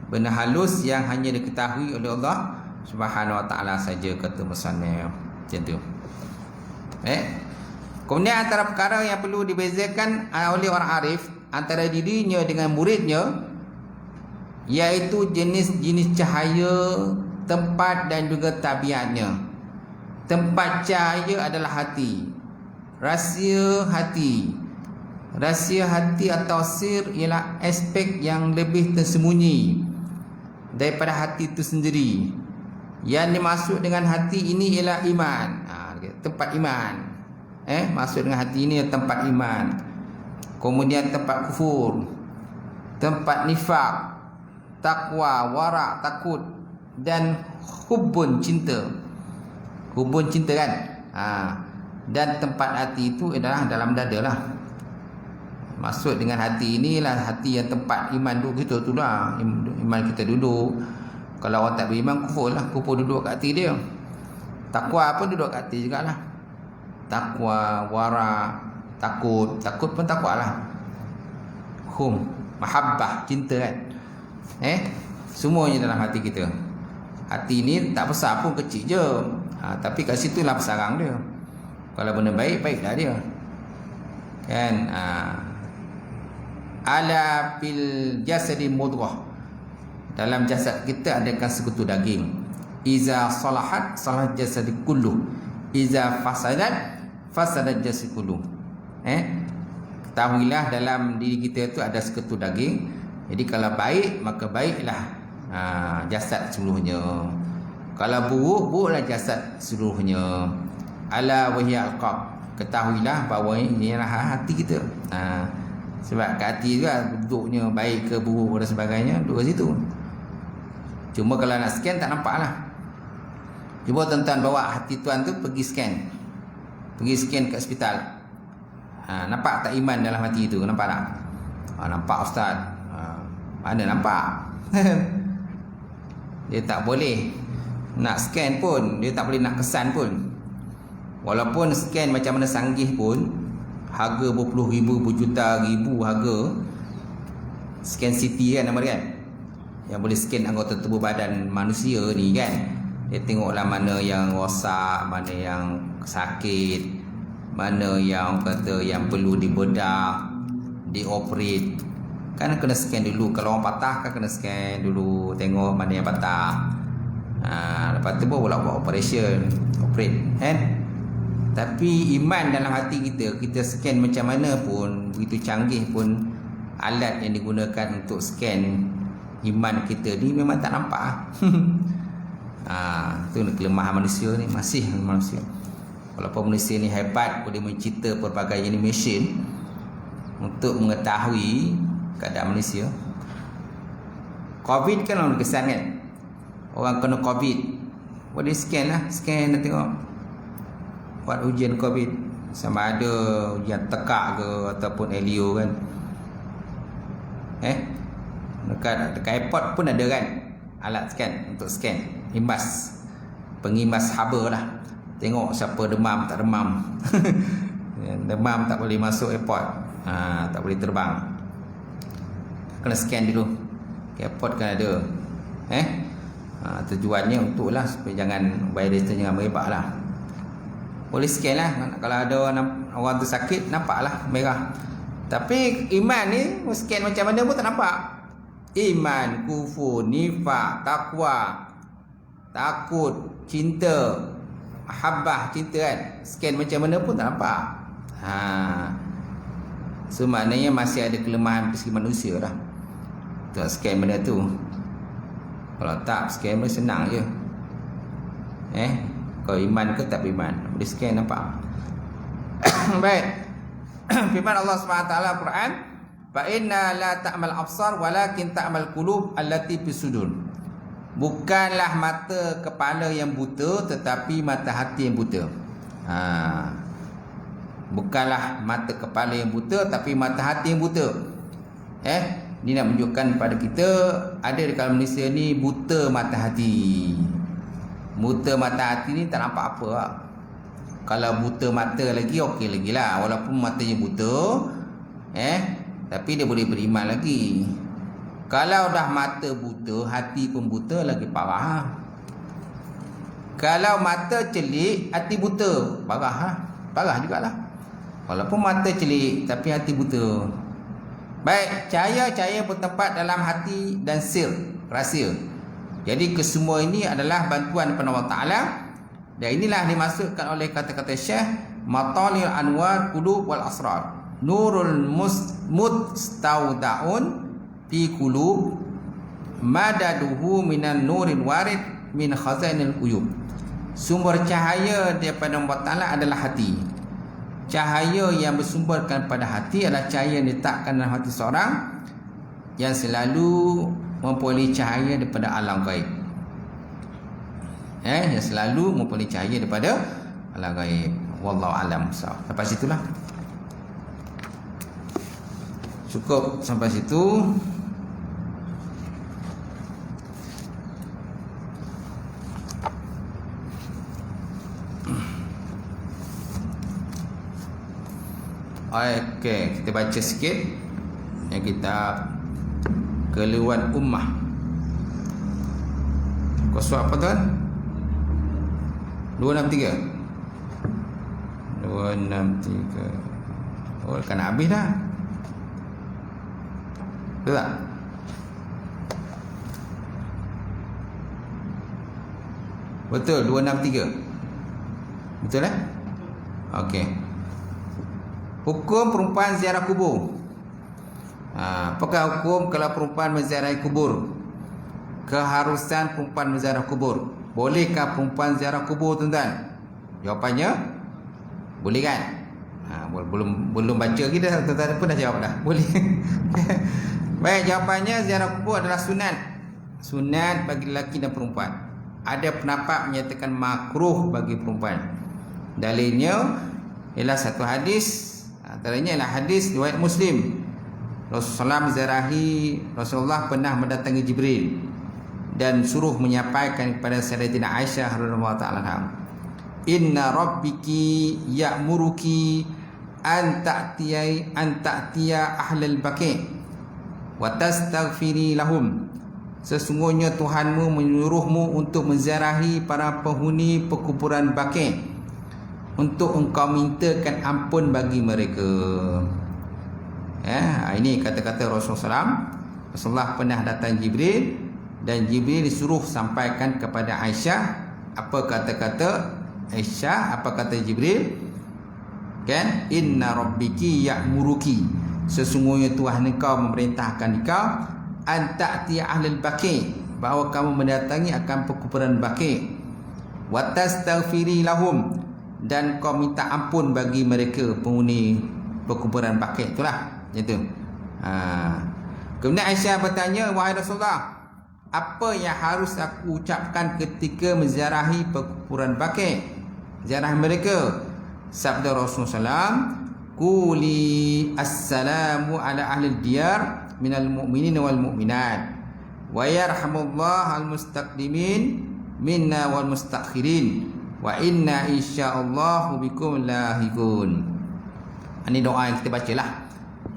Speaker 1: Benda halus yang hanya diketahui oleh Allah Subhanahu wa ta'ala saja, kata musannif. Macam tu. Kemudian antara perkara yang perlu dibezakan oleh orang arif antara dirinya dengan muridnya, iaitu jenis-jenis cahaya, tempat dan juga tabiatnya. Tempat cahaya adalah hati, rahsia hati. Rahsia hati atau sir ialah aspek yang lebih tersembunyi daripada hati itu sendiri. Yang dimaksud dengan hati ini ialah iman. Tempat iman. Maksud dengan hati ini tempat iman. Kemudian tempat kufur, tempat nifak, takwa, wara, takut, dan hubun, cinta. Hubun, cinta kan. Dan tempat hati itu adalah dalam dada lah. Maksud dengan hati ini lah hati yang tempat iman duduk kita tu lah. Iman kita duduk. Kalau orang tak beriman, kufur lah. Kufur duduk kat hati dia. Takwa pun duduk kat hati jugalah. Takwa, wara, takut. Takut pun takwa lah. Mahabbah, cinta kan. Semuanya dalam hati kita. Hati ni tak besar pun, kecil je. Tapi kat situ lah pesarang dia. Kalau benda baik, baiklah dia. Kan. Ala fil jasadi mudghah. Dalam jasad kita adakan sekutu daging. Iza salahat salah jasadi kullu. Iza fasadat fasadat jasad kullu. Ketahuilah dalam diri kita itu ada sekutu daging. Jadi kalau baik, maka baiklah jasad seluruhnya. Kalau buruk, buruklah jasad seluruhnya. Ala wahiyal qalb. Ketahuilah bahawa ini adalah hati kita. Sebab kat hati tu duduknya baik ke buruk dan sebagainya, duduk kat situ. Cuma kalau nak scan tak nampak lah. Cuba tuan-tuan bawa hati tuan tu pergi scan. Pergi scan kat hospital. Nampak tak iman dalam hati tu? Nampak tak? Nampak ustaz. Mana nampak? Dia tak boleh nak scan pun. Dia tak boleh nak kesan pun. Walaupun scan macam mana sanggih pun, harga berpuluh ribu, berjuta ribu harga. Scan CT kan nama dia kan, yang boleh scan anggota tubuh badan manusia ni kan. Dia tengoklah mana yang rosak, mana yang sakit, mana yang kata yang perlu dibedah, dioperate. Kan kena scan dulu. Kalau orang patah kan kena scan dulu, tengok mana yang patah. Lepas tu baru buat operation, operate kan. Tapi iman dalam hati kita, kita scan macam mana pun, begitu canggih pun alat yang digunakan untuk scan iman kita ni memang tak nampak. Itu kelemahan manusia ni, masih manusia. Walaupun manusia ni hebat, boleh mencipta pelbagai jenis mesin untuk mengetahui keadaan manusia. Covid kan orang kesan kan. Orang kena Covid, boleh scan lah, scan dan tengok. Buat ujian Covid, sama ada ujian tekak ke ataupun elio kan. Dekat airport pun ada kan alat scan untuk scan imbas, pengimbas haba lah. Tengok siapa demam tak demam. Demam tak boleh masuk airport, tak boleh terbang. Kena scan dulu. Airport kan ada. Tujuannya untuk lah supaya jangan virus tu jangan merebak lah. Boleh scan lah. Kalau ada orang tu sakit, nampak lah merah. Tapi iman ni scan macam mana pun tak nampak. Iman, kufur, nifak, takwa, takut, cinta, mahabbah, cinta kan. Scan macam mana pun tak nampak. So maknanya masih ada kelemahan segi manusia lah untuk scan benda tu. Kalau tak, scan pun senang je. Kalau iman ke tak beriman, boleh scan nampak. Baik. Firman Allah SWT Al-Quran, fa inna la ta'mal absar walakin ta'mal qulub allati fis sudur. Bukanlah mata kepala yang buta, tetapi mata hati yang buta. Bukanlah mata kepala yang buta, tapi mata hati yang buta. Ini nak menunjukkan pada kita ada di kalangan manusia ni buta mata hati. Buta mata hati ni tak nampak apa lah. Kalau buta mata lagi okey lagi lah. Walaupun matanya buta, tapi dia boleh beriman lagi. Kalau dah mata buta, hati pun buta, lagi parah. Kalau mata celik, hati buta. Parah ha? Parah jugalah. Walaupun mata celik tapi hati buta. Baik, cahaya-cahaya bertempat dalam hati dan sir, rahsia. Jadi kesemua ini adalah bantuan daripada Allah Ta'ala. Dan inilah dimaksudkan oleh kata-kata Syekh, Matalil Anwar Qulub wal Asrar, Nurul Mustaudaun fi Qulub, Madaduhu minan nuril warid min khazainil uyub. Sumber cahaya daripada Allah Ta'ala adalah hati. Cahaya yang bersumberkan pada hati adalah cahaya yang diletakkan dalam hati seorang yang selalu memperoleh cahaya daripada alam gaib. Yang selalu memperoleh cahaya daripada alam gaib. Wallahu alam. Sampai situlah. Cukup sampai situ. Okey, kita baca sikit yang kita Keluhan Ummah. Kau suap apa tuan? 263. 263. Oh, kan habis dah. Betul tak? Betul, 263. Betul eh? Okey. Hukum perempuan ziarah kubur. Apakah hukum kalau perempuan menziarahi kubur? Keharusan perempuan menziarah kubur. Bolehkah perempuan ziarah kubur, tuan-tuan? Jawapannya boleh kan? Belum baca lagi dah, tuan-tuan pun dah jawab dah. Boleh. Baik, jawapannya ziarah kubur adalah sunat. Sunat bagi lelaki dan perempuan. Ada pendapat menyatakan makruh bagi perempuan. Dalilnya ialah satu hadis. Antaranya ialah hadis riwayat Muslim. Rasulullah pernah mendatangi Jibril dan suruh menyampaikan kepada Sayyidatina Aisyah radhiyallahu ta'ala anha, inna rabbiki ya'muruki an ta'tiya ahlal baqi' wa tastaghfiri lahum. Sesungguhnya Tuhanmu menyuruhmu untuk menziarahi para penghuni perkuburan Baqi' untuk engkau mintakan ampun bagi mereka. Ini kata-kata Rasulullah pernah datang Jibril dan Jibril disuruh sampaikan kepada Aisyah. Apa kata-kata Aisyah? Apa kata Jibril? Kan? Inna rabbiki ya'muruki. Sesungguhnya Tuhan engkau memerintahkan engkau an ta'ti ahlul baqi', bahawa kamu mendatangi akan perkuburan Baqi', wa tastaghfiri lahum, dan kau minta ampun bagi mereka penghuni perkuburan Baqi'. Itulah macam tu. Kemudian Aisyah bertanya, wahai Rasulullah, apa yang harus aku ucapkan ketika menziarahi perkuburan Baqi', ziarah mereka? Sabda Rasulullah, quli assalamu ala ahli diyar minal mu'minin wal mu'minat wa yarhamullah al mustaqdimin minna wal mustakhirin wa inna insyaallah bikum lahiqun. Ini doa yang kita bacalah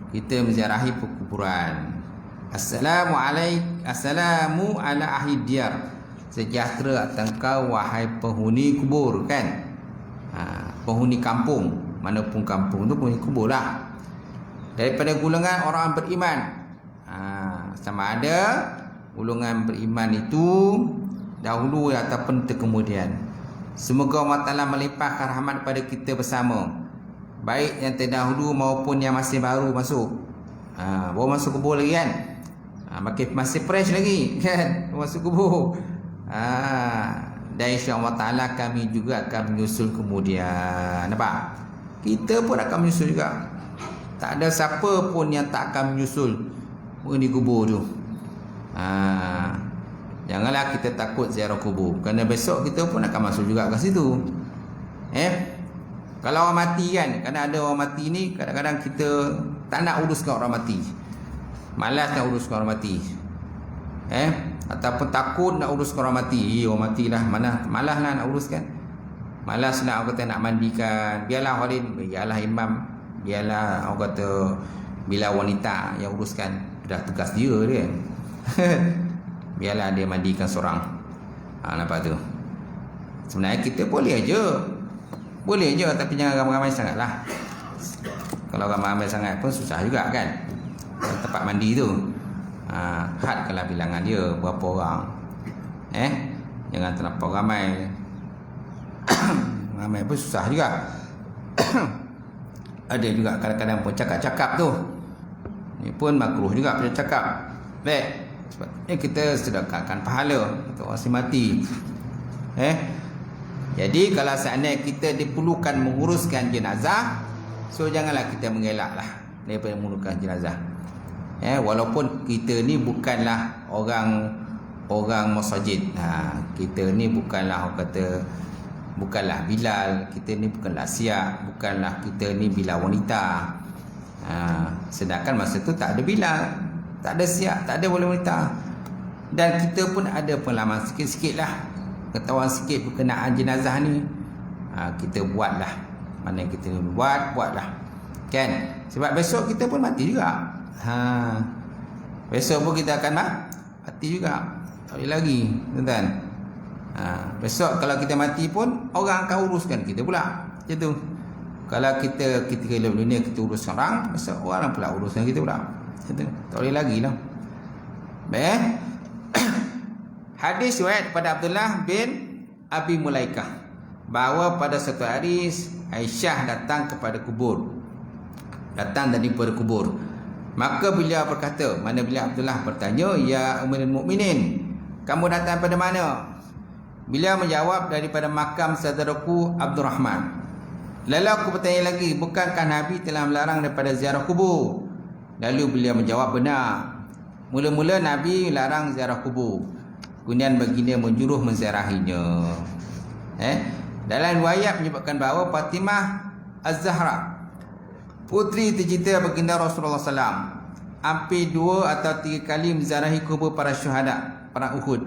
Speaker 1: kita menziarahi perkuburan. Assalamu ala ahli diyar, sejahtera atas kau wahai penghuni kubur, kan? Penghuni kampung, manapun kampung tu penghuni kubur lah. Daripada golongan orang beriman. Sama ada golongan beriman itu dahulu ataupun kemudian. Semoga Allah Ta'ala melimpahkan rahmat kepada kita bersama, baik yang terdahulu maupun yang masih baru masuk. Baru masuk kubur lagi kan, masih fresh lagi kan, masuk kubur. Dan insya-Allah Ta'ala kami juga akan menyusul kemudian. Nampak? Kita pun akan menyusul juga. Tak ada siapa pun yang tak akan menyusul di kubur tu. Janganlah kita takut ziarah kubur, kerana besok kita pun akan masuk juga ke situ. Kalau orang mati kan, kerana ada orang mati ni, kadang-kadang kita tak nak uruskan orang mati, malas nak uruskan orang mati, ataupun takut nak uruskan orang mati. Orang mati lah, malas lah nak uruskan, malas nak orang kata nak mandikan. Biarlah walid, biarlah imam, biarlah orang kata bila wanita yang uruskan, dah tugas dia kan. Biarlah dia mandikan seorang. Nampak tu. Sebenarnya kita boleh je, tapi jangan ramai-ramai sangat lah. Kalau ramai-ramai sangat pun susah juga kan. Tempat mandi tu hadkanlah bilangan dia berapa orang. Jangan terlampau ramai. Ramai pun susah juga. Ada juga kadang-kadang pun cakap-cakap tu, ni pun makruh juga punya cakap. Baik, sebabnya kita sedekahkan pahala untuk orang mati. Jadi kalau seandainya kita diperlukan menguruskan jenazah, so janganlah kita mengelak lah daripada menguruskan jenazah. Walaupun kita ni bukanlah orang masjid. Kita ni bukanlah orang kata, bukanlah Bilal, kita ni bukanlah Siap, bukanlah kita ni Bilal wanita. Sedangkan masa tu tak ada Bilal, tak ada Siap, tak ada wanita. Dan kita pun ada pengalaman sikit-sikit lah, ketahuan sikit berkenaan jenazah ni. Kita buatlah, mana kita buatlah kan. Sebab besok kita pun mati juga. Besok pun kita akan mati juga. Tak boleh lagi, tuan-tuan. Besok kalau kita mati pun orang akan uruskan kita pula. Macam tu. Kalau kita dalam dunia kita uruskan orang, besok orang pula uruskan kita pula. Macam tu. Tak boleh lagi lah. Baik. Hadis riwayat pada Abdullah bin Abi Mulaikah bahawa pada satu hari Aisyah datang kepada kubur. Datang daripada kubur. Maka beliau berkata, mana beliau Abdullah bertanya, "Ya Ummul Mukminin, kamu datang pada mana?" Beliau menjawab, "Daripada makam saudaraku Abdurrahman." Lalu aku bertanya lagi, "Bukankah Nabi telah melarang daripada ziarah kubur?" Lalu beliau menjawab, "Benar. Mula-mula Nabi larang ziarah kubur. Kemudian baginda menjuruh menziarahinya." Dalam riwayat menyebutkan bahawa Fatimah Az-Zahra, putri tercinta baginda Rasulullah SAW, hampir 2 atau 3 kali menziarahi kubur para syuhada perang Uhud,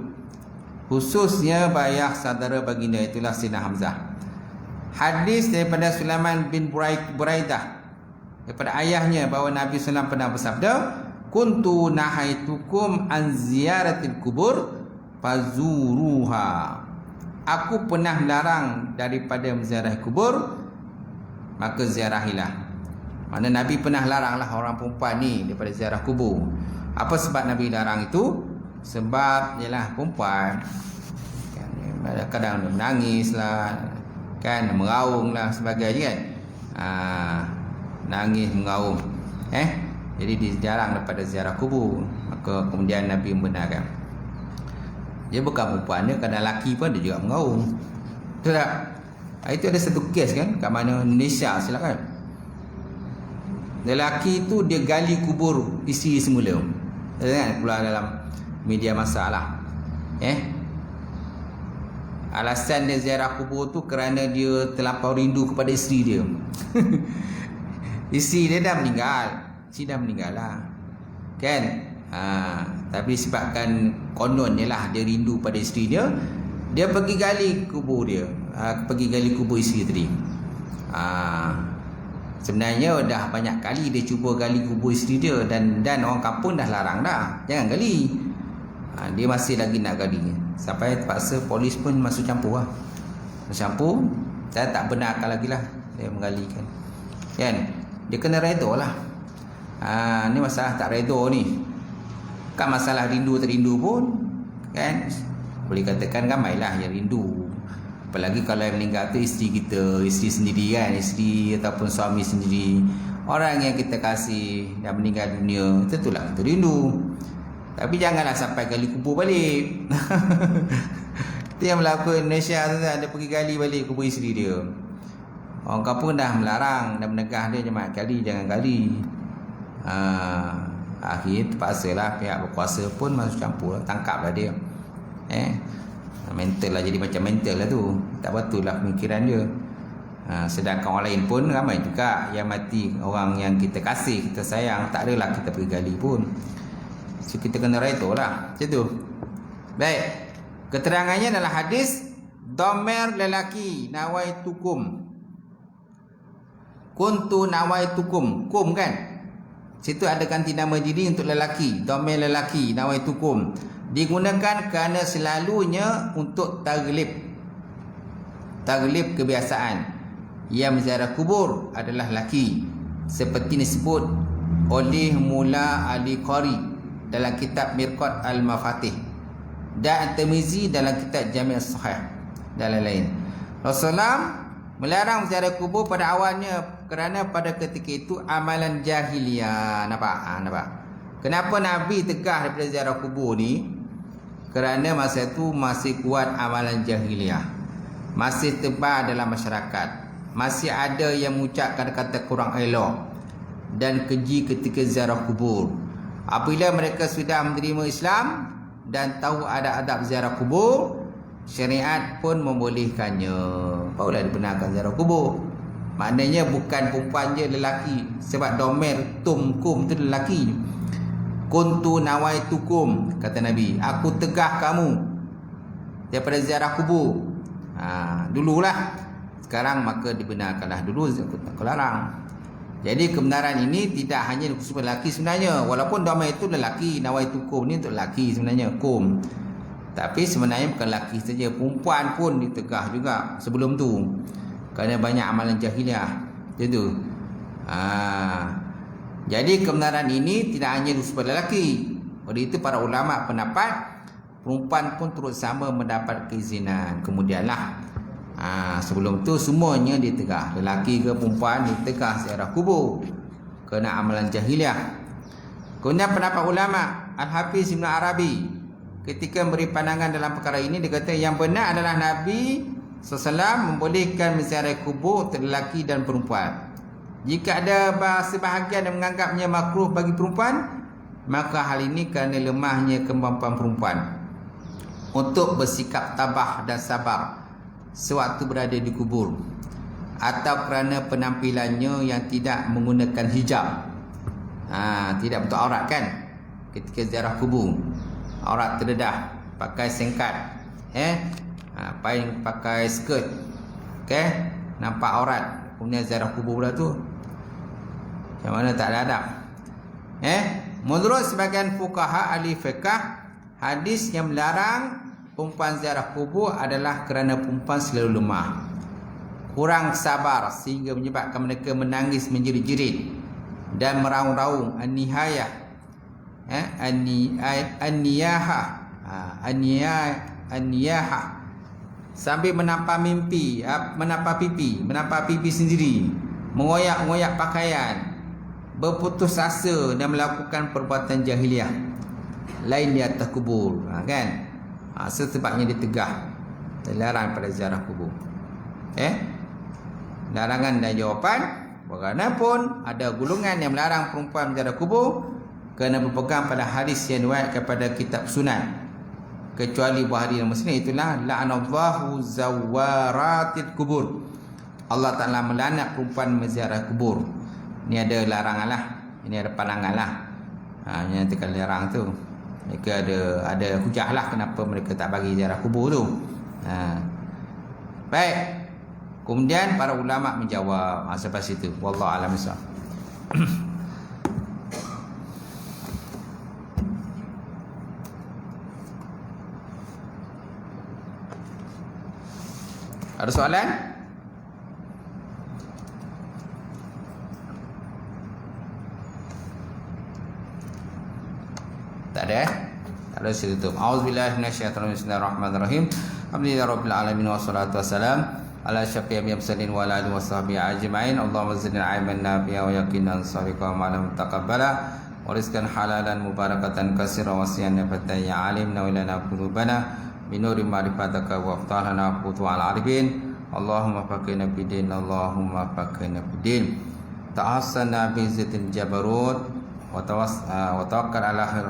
Speaker 1: khususnya ayah saudara baginda, itulah Sayyidina Hamzah. Hadis daripada Sulaiman bin Buraidah daripada ayahnya bahawa Nabi SAW pernah bersabda, "Kuntu nahaitukum an ziyaratil kubur fazuruha." Aku pernah melarang daripada menziarahi kubur, maka ziarahilah. Mana Nabi pernah laranglah orang perempuan ni daripada ziarah kubur. Apa sebab Nabi larang itu? Sebab ialah perempuan kan, kadang dia menangis lah kan, meraung lah sebagainya kan. Nangis, meraung. Jadi dijarang daripada ziarah kubur. Maka kemudian Nabi membenarkan. Dia bukan perempuan, dia kadang lelaki pun dia juga meraung. Betul tak? Itu ada satu kes kan, kat mana Indonesia silakan. Lelaki tu dia gali kubur isteri semula. Kan keluar dalam media massa lah. Alasan dia ziarah kubur tu kerana dia terlampau rindu kepada isteri dia. Isteri dia dah meninggal. Isteri dah meninggal lah. Kan? Tapi sebabkan kononnya lah dia rindu pada isteri dia, dia pergi gali kubur dia. Pergi gali kubur isteri tadi. Sebenarnya dah banyak kali dia cuba gali kubur isteri dia, dan orang kampung dah larang dah, jangan gali. Dia masih lagi nak gali, sampai terpaksa polis pun masuk campur lah. Campur, saya tak benarkan lagi lah dia menggalikan kan. Dia kena redha lah. Ni masalah tak redha ni, kan masalah rindu tak rindu pun kan. Boleh katakan ramailah yang rindu. Apalagi kalau yang meninggal tu isteri kita, isteri sendiri kan, isteri ataupun suami sendiri, orang yang kita kasih dah meninggal dunia, tentulah kita rindu. Tapi janganlah sampai gali kubur balik. Itu yang berlaku Indonesia tu, ada pergi gali balik kubur isteri dia. Orang kampung dah melarang, dah menegah dia jangan gali, jangan gali. Akhir terpaksalah pihak berkuasa pun masuk campur, tangkaplah dia. Mental lah, jadi macam mental lah tu, tak betul lah pemikiran dia. Sedangkan orang lain pun ramai juga yang mati, orang yang kita kasih, kita sayang, tak adalah kita pergi gali pun. So kita kena redha lah macam tu. Baik, keterangannya adalah hadis dhamer lelaki, nawaitukum, kuntu nawaitukum, kum kan, situ ada ganti nama diri untuk lelaki, dhamer lelaki, nawaitukum, digunakan kerana selalunya untuk taglib.
Speaker 2: taglib kebiasaan yang menziarah kubur adalah laki, seperti disebut oleh Mula Ali Qari dalam kitab Mirqat Al-Mafatih dan At-Tirmizi dalam kitab Jami' As-Sahih dan lain-lain. Rasulullah melarang menziarah kubur pada awalnya kerana pada ketika itu amalan jahiliah. Nampak? Kenapa Nabi tegah daripada ziarah kubur ni? Kerana masa itu masih kuat amalan jahiliah, masih tebal dalam masyarakat, masih ada yang mengucapkan kata kurang elok dan keji ketika ziarah kubur. Apabila mereka sudah menerima Islam dan tahu ada adab ziarah kubur, syariat pun membolehkannya. Barulah dibenarkan ziarah kubur. Maknanya bukan perempuan je, lelaki. Sebab domer kum tu lelaki. Kuntu nawaitukum, kata Nabi, aku tegah kamu daripada ziarah kubur. Dululah. Sekarang maka dibenarkanlah, dulu aku larang. Jadi kebenaran ini tidak hanya khusus lelaki sebenarnya. Walaupun domer itu lelaki, nawaitukum ni untuk lelaki sebenarnya, kum. Tapi sebenarnya bukan lelaki saja, perempuan pun ditegah juga sebelum tu. Kerana banyak amalan jahiliah. Macam tu. Jadi kebenaran ini tidak hanya khusus pada lelaki. Oleh itu para ulama pendapat perempuan pun turut sama mendapat keizinan. Kemudianlah sebelum tu semuanya ditegah, lelaki ke perempuan ditegah ziarah kubur kerana amalan jahiliah. Kemudian pendapat ulama Al-Hafiz Ibn Arabi ketika beri pandangan dalam perkara ini, dia kata yang benar adalah Nabi SAW membolehkan menziarah kubur untuk lelaki dan perempuan. Jika ada sebahagian yang menganggapnya makruh bagi perempuan, maka hal ini kerana lemahnya kemampuan perempuan untuk bersikap tabah dan sabar sewaktu berada di kubur, atau kerana penampilannya yang tidak menggunakan hijab. Tidak betul aurat kan ketika ziarah kubur, aurat terdedah, pakai singkat, pakai skirt, nampak aurat. Kemudian ziarah kubur pula tu macam mana, tak ada adab. Menurut sebagian fuqaha ahli fiqh, hadis yang melarang perempuan ziarah kubur adalah kerana perempuan selalu lemah, kurang sabar sehingga menyebabkan mereka menangis menjerit-jerit dan meraung-raung, an-nihayah, an-niyahah, sambil menampak pipi, menampak pipi sendiri, mengoyak-ngoyak pakaian, berputus asa dan melakukan perbuatan jahiliah lain di atas kubur. Kan? Sebabnya ditegah, dilarang pada ziarah kubur. Larangan dan jawapan. Bagaimanapun ada golongan yang melarang perempuan menziarah kubur kerana berpegang pada hadis yang diriwayatkan pada kitab Sunan, kecuali Bukhari dan Muslim. Itulah la'anallahu zawaratil kubur. Allah Ta'ala melaknat perempuan menziarah kubur. Ini ada larangan lah, ini ada pandangan lah. Yang nanti kalau larang tu, mereka ada hujah lah kenapa mereka tak bagi ziarah kubur tu. Baik. Kemudian para ulama menjawab sampai situ. Wallahu a'lam bishawab. Ada soalan? Tak ada. Tak ada, saya tutup. Auzubillahi minasyaitonir rajim. Bismillahirrahmanirrahim. Alhamdulillahirabbil alamin wassalatu wassalam ala syafi'il mursalin wa ala alihi washabbihi ajmain. Allahumma zidna ilman nafi'a wa yaqinan sadiqan wa alam taqabbala wa rizqan halalan mubarakatan katsiran wa siyan nafatan ya alim na ilana qulubana binuri ma'rifataka wa aftalana futu'al arifin. Allahumma faqihna fid-din, Allahumma faqihna fid-din. Ta'assana bi izzatil jabarut wa tawakkal ala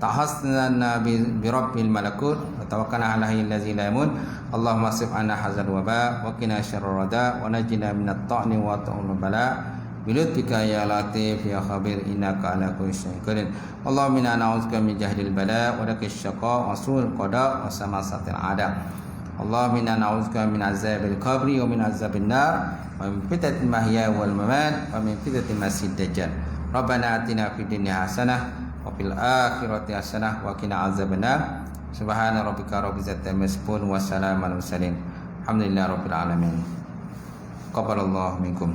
Speaker 2: tahassana bi rabbil malakut wa tawakkalna ala allazi la yamut. Allahumma sif anna hazal waba wa qina syarrar rada wa najina minat ta'ni wa ta'ul bala bilutfika ya latif ya khabir innaka ala kulli syai'in qadir. Allahumma inna na'udzubika min jahdil bala wa dakish syaqa wa su'il qada wa samasatil ada. Allahumma inna na'udzubika min azabil qabri wa min azabin nar wa min fitnatil mahya wal mamat wa min fitnatil masiihid dajjal. Rabbana atina fid dunya hasanah wa fil akhirati hasanah wa qina azabannar. Subhana rabbika rabbil izzati amma yasifun wa salamun alal mursalin
Speaker 1: Alhamdulillah rabbil alamin. Qabalallahu minkum.